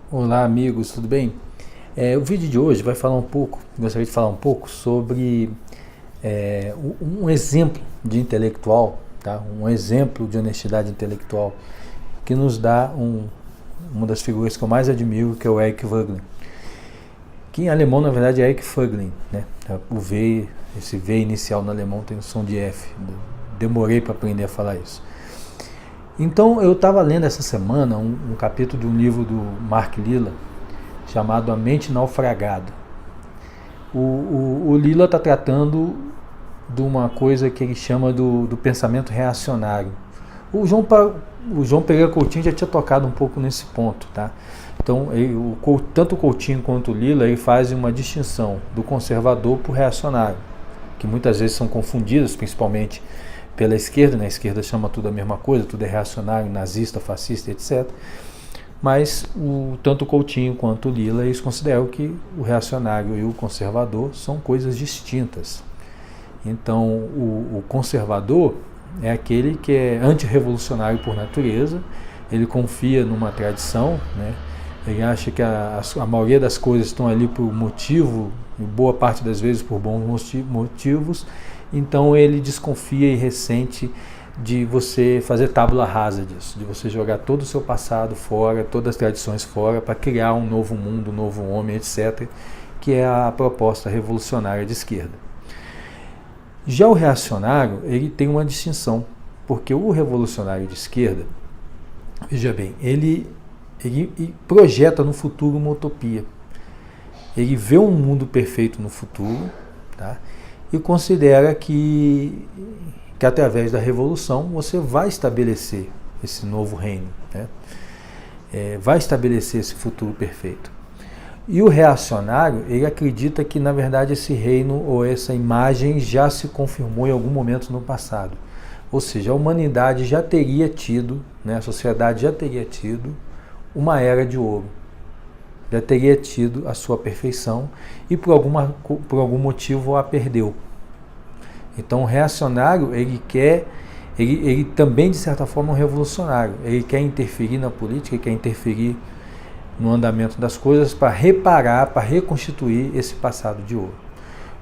Olá, amigos, tudo bem? O vídeo de hoje gostaria de falar um pouco sobre um exemplo de intelectual, tá? Um exemplo de honestidade intelectual que nos dá uma das figuras que eu mais admiro, que é o Eric Voegelin. Que em alemão, na verdade, é Eric Voegelin, né? O V, esse V inicial no alemão tem o som de F. Demorei para aprender a falar isso. Então, eu estava lendo essa semana um capítulo de um livro do Mark Lilla, chamado A Mente Naufragada. O Lilla está tratando de uma coisa que ele chama do pensamento reacionário. O João Pereira Coutinho já tinha tocado um pouco nesse ponto, tá? Então, tanto o Coutinho quanto o Lilla fazem uma distinção do conservador para o reacionário, que muitas vezes são confundidas, principalmente pela esquerda, né? A esquerda chama tudo a mesma coisa, tudo é reacionário, nazista, fascista, etc. Mas tanto o Coutinho quanto o Lilla, eles consideram que o reacionário e o conservador são coisas distintas. Então, o conservador é aquele que é antirrevolucionário por natureza, ele confia numa tradição, né? Ele acha que a maioria das coisas estão ali por motivo, e boa parte das vezes por bons motivos, então ele desconfia e ressente de você fazer tábula rasa disso, de você jogar todo o seu passado fora, todas as tradições fora, para criar um novo mundo, um novo homem, etc., que é a proposta revolucionária de esquerda. Já o reacionário, ele tem uma distinção, porque o revolucionário de esquerda, veja bem, ele projeta no futuro uma utopia. Ele vê um mundo perfeito no futuro, tá? E considera que através da revolução você vai estabelecer esse novo reino, né? Vai estabelecer esse futuro perfeito. E o reacionário, ele acredita que na verdade esse reino ou essa imagem já se confirmou em algum momento no passado. Ou seja, a humanidade já teria tido, né, a sociedade já teria tido uma era de ouro. Já teria tido a sua perfeição e por algum motivo a perdeu. Então o reacionário, ele também de certa forma é um revolucionário. Ele quer interferir na política, ele quer interferir no andamento das coisas para reparar, para reconstituir esse passado de ouro.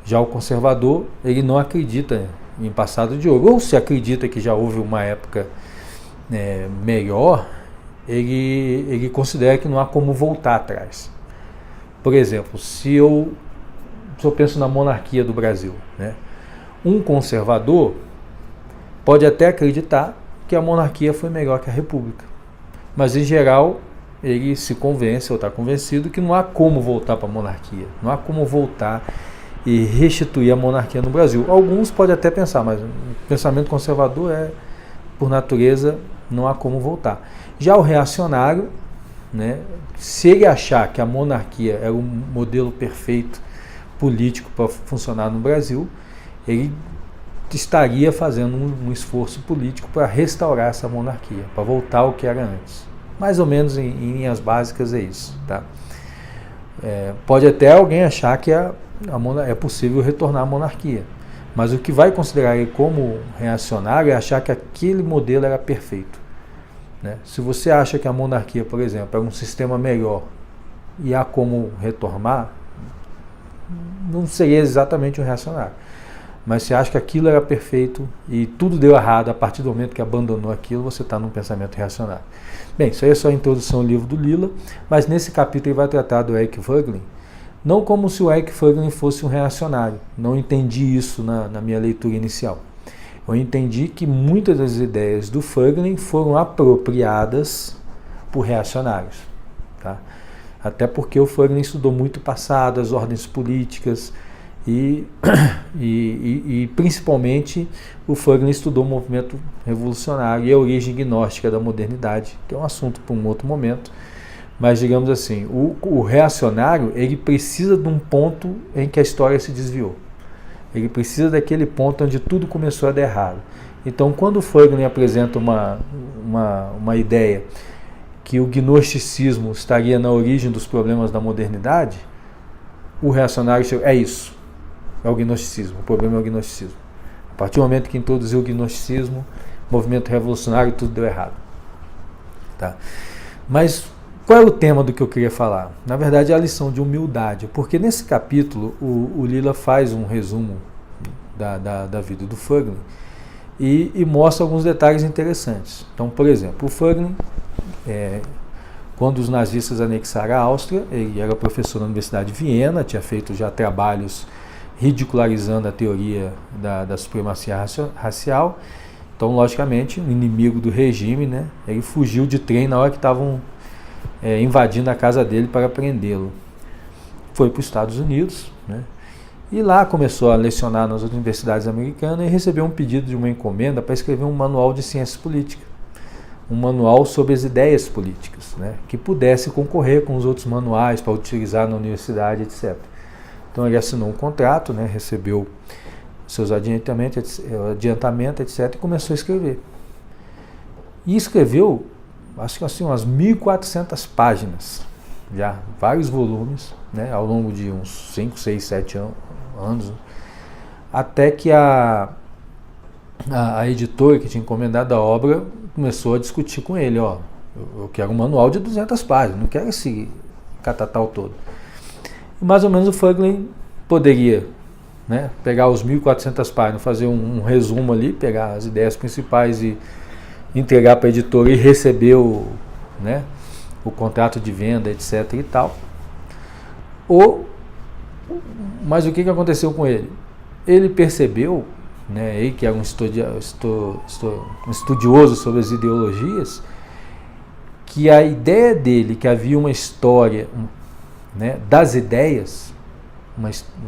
Já o conservador, ele não acredita em passado de ouro, ou se acredita que já houve uma época melhor, ele considera que não há como voltar atrás. Por exemplo, se eu penso na monarquia do Brasil, né? Um conservador pode até acreditar que a monarquia foi melhor que a república, mas em geral ele se convence ou está convencido que não há como voltar para a monarquia, não há como voltar e restituir a monarquia no Brasil. Alguns podem até pensar, mas o pensamento conservador por natureza, não há como voltar. Já o reacionário, né, se ele achar que a monarquia é o modelo perfeito político para funcionar no Brasil, ele estaria fazendo um esforço político para restaurar essa monarquia, para voltar ao que era antes. Mais ou menos em linhas básicas é isso, tá? Pode até alguém achar que é possível retornar à monarquia, mas o que vai considerar ele como reacionário é achar que aquele modelo era perfeito, né? Se você acha que a monarquia, por exemplo, é um sistema melhor e há como retornar, não seria exatamente um reacionário. Mas se acha que aquilo era perfeito e tudo deu errado a partir do momento que abandonou aquilo, você está num pensamento reacionário. Bem, isso aí é só a introdução ao livro do Lilla, mas nesse capítulo ele vai tratar do Eric Voegelin, não como se o Eric Voegelin fosse um reacionário. Não entendi isso na minha leitura inicial. Eu entendi que muitas das ideias do Voegelin foram apropriadas por reacionários, tá? Até porque o Voegelin estudou muito o passado, as ordens políticas, e principalmente o Voegelin estudou o movimento revolucionário e a origem gnóstica da modernidade, que é um assunto para um outro momento. Mas digamos assim, o reacionário, ele precisa de um ponto em que a história se desviou. Ele precisa daquele ponto onde tudo começou a dar errado. Então quando o Voegelin apresenta uma ideia que o gnosticismo estaria na origem dos problemas da modernidade, o reacionário chega, é isso. É o gnosticismo, o problema é o gnosticismo. A partir do momento que introduziu o gnosticismo, movimento revolucionário, tudo deu errado. Tá? Mas Qual é o tema do que eu queria falar? Na verdade, é a lição de humildade, porque nesse capítulo o Lila faz um resumo da vida do Fögling e mostra alguns detalhes interessantes. Então, por exemplo, o Fögling, quando os nazistas anexaram a Áustria, ele era professor na Universidade de Viena, tinha feito já trabalhos ridicularizando a teoria da supremacia racial. Então, logicamente, um inimigo do regime, né, ele fugiu de trem na hora que estavam invadindo a casa dele para prendê-lo. Foi para os Estados Unidos, né, e lá começou a lecionar nas universidades americanas e recebeu um pedido de uma encomenda para escrever um manual de ciência política, um manual sobre as ideias políticas, né, que pudesse concorrer com os outros manuais para utilizar na universidade, etc. Então ele assinou um contrato, né, recebeu seus adiantamentos, etc., e começou a escrever. E escreveu, acho que assim, umas 1.400 páginas, já, vários volumes, né, ao longo de uns 5, 6, 7 anos, até que a editora que tinha encomendado a obra começou a discutir com ele, ó, eu quero um manual de 200 páginas, não quero esse catatal todo. E mais ou menos o Fögling poderia, né, pegar os 1.400 páginas, fazer um resumo ali, pegar as ideias principais e entregar para a editora e receber o contrato de venda, etc. e tal. Mas o que aconteceu com ele? Ele percebeu, né, ele que era um estudioso sobre as ideologias, que a ideia dele, que havia uma história, né, das ideias,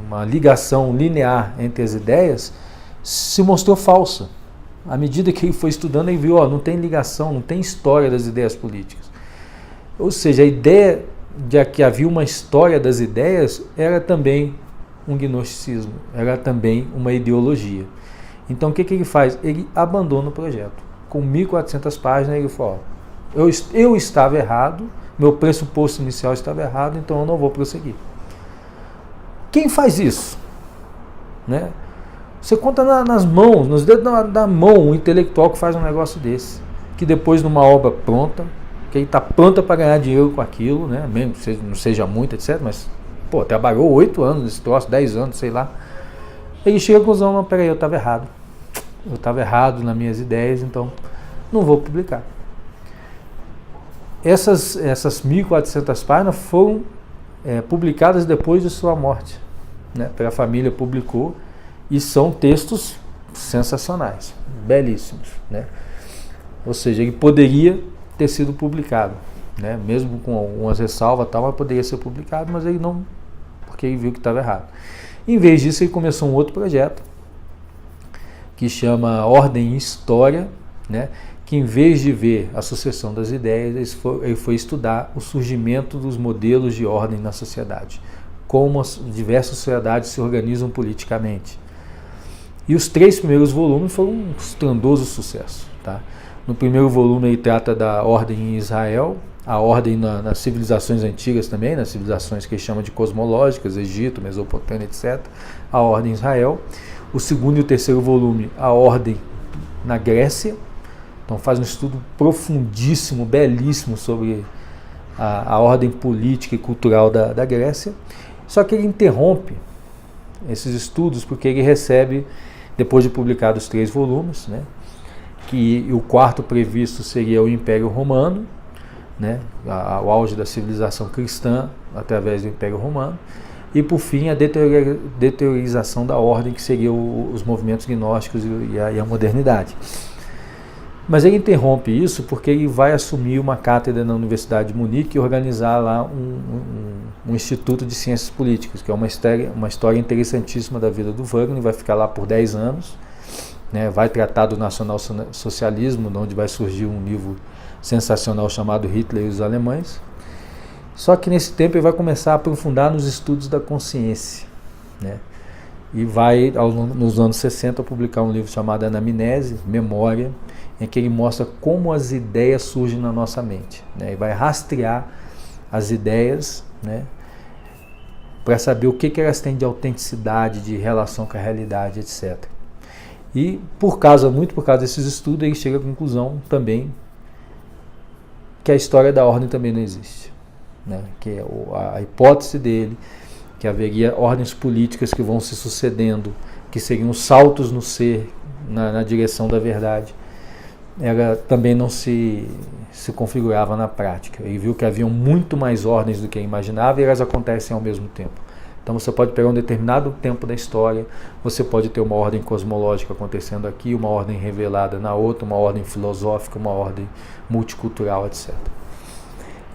uma ligação linear entre as ideias, se mostrou falsa. À medida que ele foi estudando, ele viu, não tem ligação, não tem história das ideias políticas. Ou seja, a ideia de que havia uma história das ideias era também um gnosticismo, era também uma ideologia. Então o que ele faz? Ele abandona o projeto. Com 1.400 páginas, ele falou, eu estava errado, meu pressuposto inicial estava errado, então eu não vou prosseguir. Quem faz isso? Né? Você conta nas mãos, nos dedos da mão, um intelectual que faz um negócio desse, que depois numa obra pronta, que ele está pronta para ganhar dinheiro com aquilo, né? Mesmo que não seja muito, etc., mas trabalhou 8 anos nesse troço, 10 anos, sei lá. Ele chega à conclusão, não, peraí, eu estava errado. Eu estava errado nas minhas ideias, então não vou publicar. Essas 1.400 páginas foram publicadas depois de sua morte, né? A família publicou e são textos sensacionais, belíssimos, né? Ou seja, ele poderia ter sido publicado, né? Mesmo com algumas ressalvas, mas poderia ser publicado, mas ele não, porque ele viu que estava errado. Em vez disso, ele começou um outro projeto que chama Ordem e História, né? Que em vez de ver a sucessão das ideias, ele foi estudar o surgimento dos modelos de ordem na sociedade, como as diversas sociedades se organizam politicamente. E os 3 primeiros volumes foram um estrondoso sucesso. Tá? No primeiro volume ele trata da ordem em Israel, a ordem nas civilizações antigas também, nas civilizações que ele chama de cosmológicas, Egito, Mesopotâmia, etc., a ordem em Israel. O segundo e o terceiro volume, a ordem na Grécia. Então faz um estudo profundíssimo, belíssimo sobre a ordem política e cultural da Grécia. Só que ele interrompe esses estudos porque ele recebe, depois de publicar os 3 volumes, né, que o quarto previsto seria o Império Romano, né, o auge da civilização cristã através do Império Romano, e por fim a deteriorização da ordem, que seria os movimentos gnósticos e a modernidade. Mas ele interrompe isso porque ele vai assumir uma cátedra na Universidade de Munique e organizar lá um instituto de ciências políticas, que é uma história interessantíssima da vida do Fögling. Vai ficar lá por 10 anos, né? Vai tratar do nacionalsocialismo, onde vai surgir um livro sensacional chamado Hitler e os Alemães. Só que nesse tempo ele vai começar a aprofundar nos estudos da consciência, né? E vai, nos anos 60, publicar um livro chamado Anamnese, Memória, em que ele mostra como as ideias surgem na nossa mente, né? E vai rastrear as ideias, né, para saber o que elas têm de autenticidade, de relação com a realidade, etc. E muito por causa desses estudos, ele chega à conclusão também que a história da ordem também não existe, né? Que é a hipótese dele, que haveria ordens políticas que vão se sucedendo, que seriam saltos no ser, na direção da verdade, ela também não se configurava na prática. Ele viu que haviam muito mais ordens do que ele imaginava e elas acontecem ao mesmo tempo. Então você pode pegar um determinado tempo da história, você pode ter uma ordem cosmológica acontecendo aqui, uma ordem revelada na outra, uma ordem filosófica, uma ordem multicultural, etc.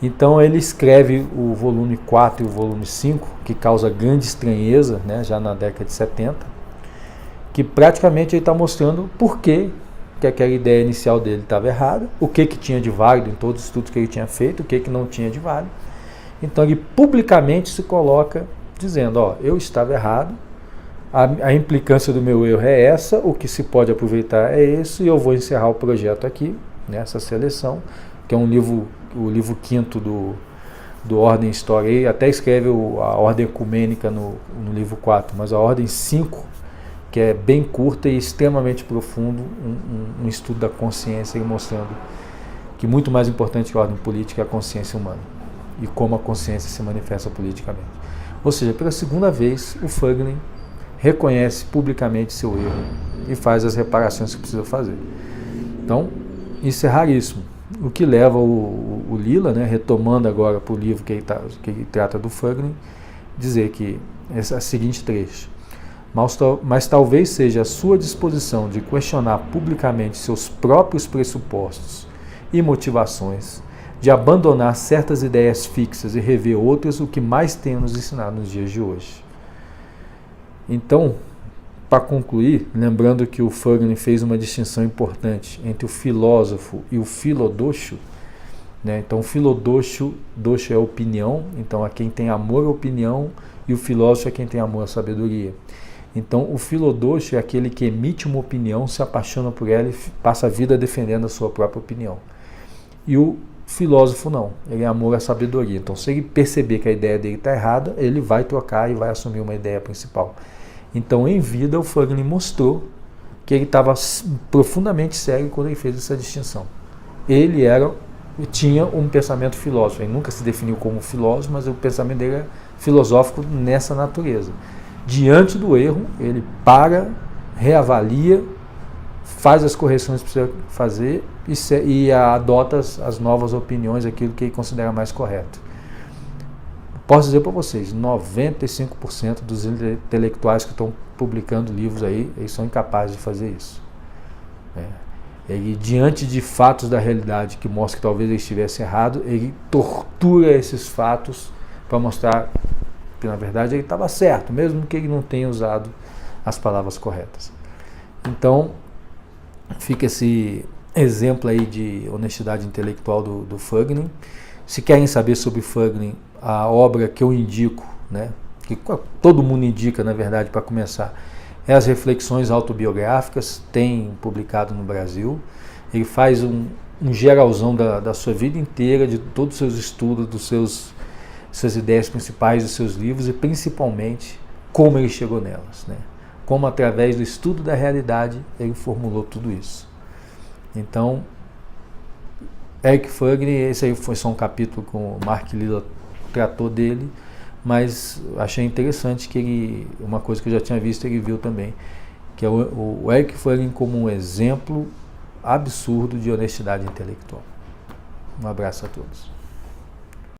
Então ele escreve o volume 4 e o volume 5, que causa grande estranheza, né, já na década de 70, que praticamente ele está mostrando por que aquela ideia inicial dele estava errada, o que tinha de válido em todos os estudos que ele tinha feito, o que não tinha de válido. Então ele publicamente se coloca dizendo, ó, eu estava errado, a implicância do meu erro é essa, o que se pode aproveitar é isso, e eu vou encerrar o projeto aqui, nessa seleção, que é um livro, o livro 5º do Ordem e História. Ele até escreve a Ordem Ecumênica no livro 4, mas a Ordem 5, que é bem curta e extremamente profundo, um estudo da consciência, e mostrando que muito mais importante que a ordem política é a consciência humana e como a consciência se manifesta politicamente. Ou seja, pela segunda vez, o Fögling reconhece publicamente seu erro e faz as reparações que precisa fazer. Então, isso é raríssimo. O que leva o Lila, né, retomando agora para o livro que ele trata do Fögling, dizer que esse é o seguinte trecho: mas talvez seja a sua disposição de questionar publicamente seus próprios pressupostos e motivações, de abandonar certas ideias fixas e rever outras, o que mais tem nos ensinado nos dias de hoje. Então, para concluir, lembrando que o Fögling fez uma distinção importante entre o filósofo e o filodóxio, né? Então, o filodóxio é opinião, então a quem tem amor à opinião, e o filósofo é quem tem amor à sabedoria. Então, o filodóxio é aquele que emite uma opinião, se apaixona por ela e passa a vida defendendo a sua própria opinião. E o filósofo não, ele é amor à sabedoria. Então, se ele perceber que a ideia dele está errada, ele vai trocar e vai assumir uma ideia principal. Então, em vida, o Fögling mostrou que ele estava profundamente cego quando ele fez essa distinção. Ele tinha um pensamento filósofo, ele nunca se definiu como filósofo, mas o pensamento dele é filosófico nessa natureza. Diante do erro, ele para, reavalia, faz as correções que precisa fazer e adota as novas opiniões, aquilo que ele considera mais correto. Posso dizer para vocês, 95% dos intelectuais que estão publicando livros aí, eles são incapazes de fazer isso. Ele, diante de fatos da realidade que mostram que talvez ele estivesse errado, ele tortura esses fatos para mostrar que na verdade ele estava certo, mesmo que ele não tenha usado as palavras corretas. Então, fica esse exemplo aí de honestidade intelectual do Fögling. Se querem saber sobre Fögling, a obra que eu indico, né, que todo mundo indica, na verdade, para começar, é as Reflexões Autobiográficas, tem publicado no Brasil. Ele faz um geralzão da sua vida inteira, de todos os seus estudos, suas ideias principais, dos seus livros, e principalmente como ele chegou nelas, né? Como através do estudo da realidade ele formulou tudo isso. Então, Eric Fögling, esse aí foi só um capítulo que o Mark Lilla tratou dele, mas achei interessante que uma coisa que eu já tinha visto, ele viu também, que é o Eric Fögling como um exemplo absurdo de honestidade intelectual. Um abraço a todos.